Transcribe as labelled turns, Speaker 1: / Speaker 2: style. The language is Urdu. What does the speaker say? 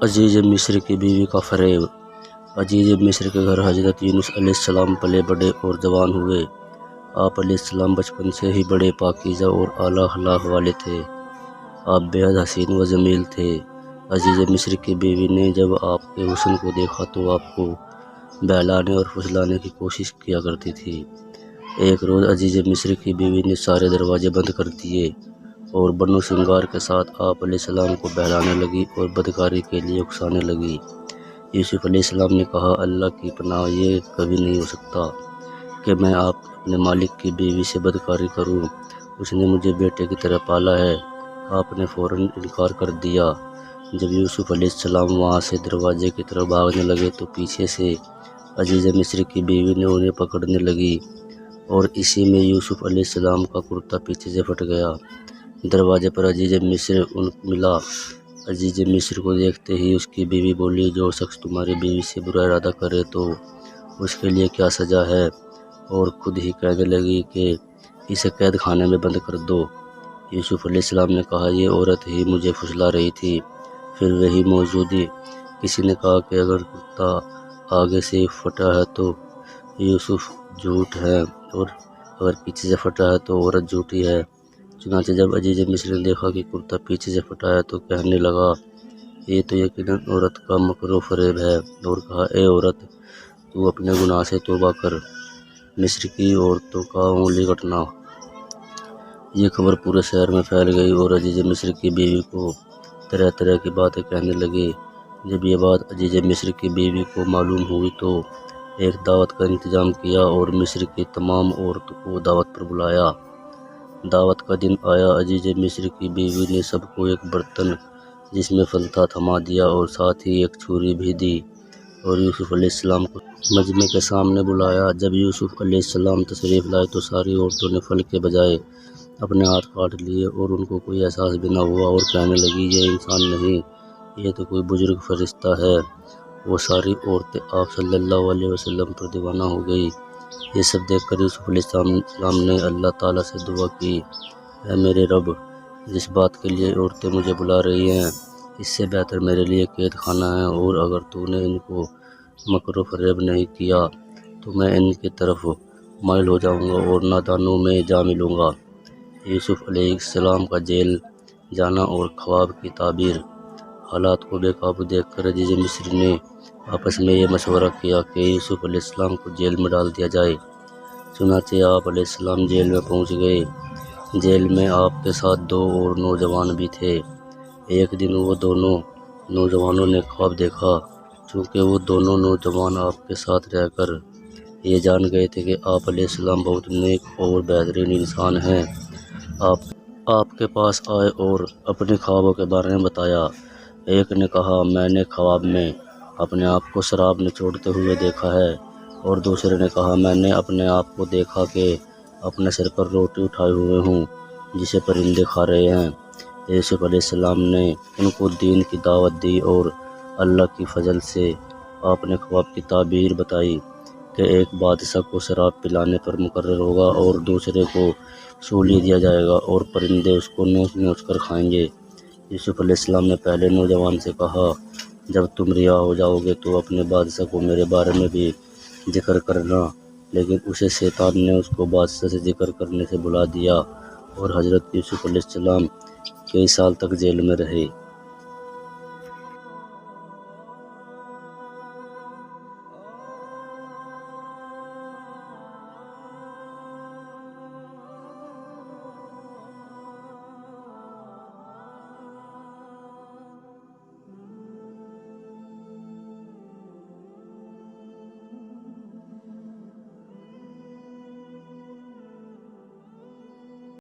Speaker 1: عزیز مصر کی بیوی کا فریب۔ عزیز مصر کے گھر حضرت یونس علیہ السلام پلے بڑے اور جوان ہوئے۔ آپ علیہ السلام بچپن سے ہی بڑے پاکیزہ اور اعلیٰ اخلاق والے تھے۔ آپ بے حد حسین و جمیل تھے۔ عزیز مصر کی بیوی نے جب آپ کے حسن کو دیکھا تو آپ کو بہلانے اور پھسلانے کی کوشش کیا کرتی تھی۔ ایک روز عزیز مصر کی بیوی نے سارے دروازے بند کر دیے اور بنو سنگار کے ساتھ آپ علیہ السلام کو بہلانے لگی اور بدکاری کے لیے اکسانے لگی۔ یوسف علیہ السلام نے کہا، اللہ کی پناہ، یہ کبھی نہیں ہو سکتا کہ میں اپنے مالک کی بیوی سے بدکاری کروں۔ اس نے مجھے بیٹے کی طرح پالا ہے۔ آپ نے فوراً انکار کر دیا۔ جب یوسف علیہ السلام وہاں سے دروازے کی طرف بھاگنے لگے تو پیچھے سے عزیز مصر کی بیوی نے انہیں پکڑنے لگی اور اسی میں یوسف علیہ السلام کا کرتا پیچھے سے پھٹ گیا۔ دروازے پر عزیز مصر ان ملا۔ عزیز مصر کو دیکھتے ہی اس کی بیوی بولی، جو شخص تمہاری بیوی سے برا ارادہ کرے تو اس کے لیے کیا سزا ہے؟ اور خود ہی کہنے لگی کہ اسے قید خانے میں بند کر دو۔ یوسف علیہ السلام نے کہا، یہ عورت ہی مجھے پھسلا رہی تھی۔ پھر وہی موجودی کسی نے کہا کہ اگر کرتا آگے سے پھٹا ہے تو یوسف جھوٹ ہے اور اگر پیچھے سے پھٹا ہے تو عورت جھوٹی ہے۔ چنانچہ جب عزیز مصر نے دیکھا کہ کرتا پیچھے سے پھٹا ہے تو کہنے لگا، یہ تو یقیناً عورت کا مکر و فریب ہے، اور کہا، اے عورت، تو اپنے گناہ سے توبہ کر، مصر کی عورتوں کا انگلی کٹنا۔ یہ خبر پورے شہر میں پھیل گئی اور عزیز مصر کی بیوی کو طرح طرح کی باتیں کہنے لگے۔ جب یہ بات عزیز مصر کی بیوی کو معلوم ہوئی تو ایک دعوت کا انتظام کیا اور مصر کی تمام عورتوں کو دعوت پر بلایا۔ دعوت کا دن آیا۔ عزیز مصر کی بیوی نے سب کو ایک برتن جس میں پھل تھا تھما دیا اور ساتھ ہی ایک چھری بھی دی اور یوسف علیہ السلام کو مجمع کے سامنے بلایا۔ جب یوسف علیہ السلام تشریف لائے تو ساری عورتوں نے پھل کے بجائے اپنے ہاتھ کاٹ لیے اور ان کو کوئی احساس بھی نہ ہوا اور کہنے لگی، یہ انسان نہیں، یہ تو کوئی بزرگ فرشتہ ہے۔ وہ ساری عورتیں آپ صلی اللہ علیہ وسلم پر دیوانہ ہو گئی۔ یہ سب دیکھ کر یوسف علیہ السلام نے اللہ تعالیٰ سے دعا کی، اے میرے رب، جس بات کے لیے عورتیں مجھے بلا رہی ہیں اس سے بہتر میرے لیے قید خانہ ہے، اور اگر تو نے ان کو مکر و فریب نہیں کیا تو میں ان کی طرف مائل ہو جاؤں گا اور نادانوں میں جا ملوں گا۔ یوسف علیہ السلام کا جیل جانا اور خواب کی تعبیر۔ حالات کو بے قابو دیکھ کر عزیز مصر نے آپس میں یہ مشورہ کیا کہ یوسف علیہ السلام کو جیل میں ڈال دیا جائے۔ چنانچہ آپ علیہ السلام جیل میں پہنچ گئے۔ جیل میں آپ کے ساتھ دو اور نوجوان بھی تھے۔ ایک دن وہ دونوں نوجوانوں نے خواب دیکھا۔ چونکہ وہ دونوں نوجوان آپ کے ساتھ رہ کر یہ جان گئے تھے کہ آپ علیہ السلام بہت نیک اور بہترین انسان ہیں، آپ کے پاس آئے اور اپنے خوابوں کے بارے میں بتایا۔ ایک نے کہا، میں نے خواب میں اپنے آپ کو شراب نچوڑتے ہوئے دیکھا ہے، اور دوسرے نے کہا، میں نے اپنے آپ کو دیکھا کہ اپنے سر پر روٹی اٹھائے ہوئے ہوں جسے پرندے کھا رہے ہیں۔ یوسف علیہ السلام نے ان کو دین کی دعوت دی اور اللہ کی فضل سے آپ نے خواب کی تعبیر بتائی کہ ایک بادشاہ کو شراب پلانے پر مقرر ہوگا اور دوسرے کو سولی دیا جائے گا اور پرندے اس کو نوچ نوچ کر کھائیں گے۔ یوسف علیہ السلام نے پہلے نوجوان سے کہا، جب تم رہا ہو جاؤ گے تو اپنے بادشاہ کو میرے بارے میں بھی ذکر کرنا، لیکن اسے شیطان نے اس کو بادشاہ سے ذکر کرنے سے بلا دیا اور حضرت یوسف علیہ السلام کئی سال تک جیل میں رہے۔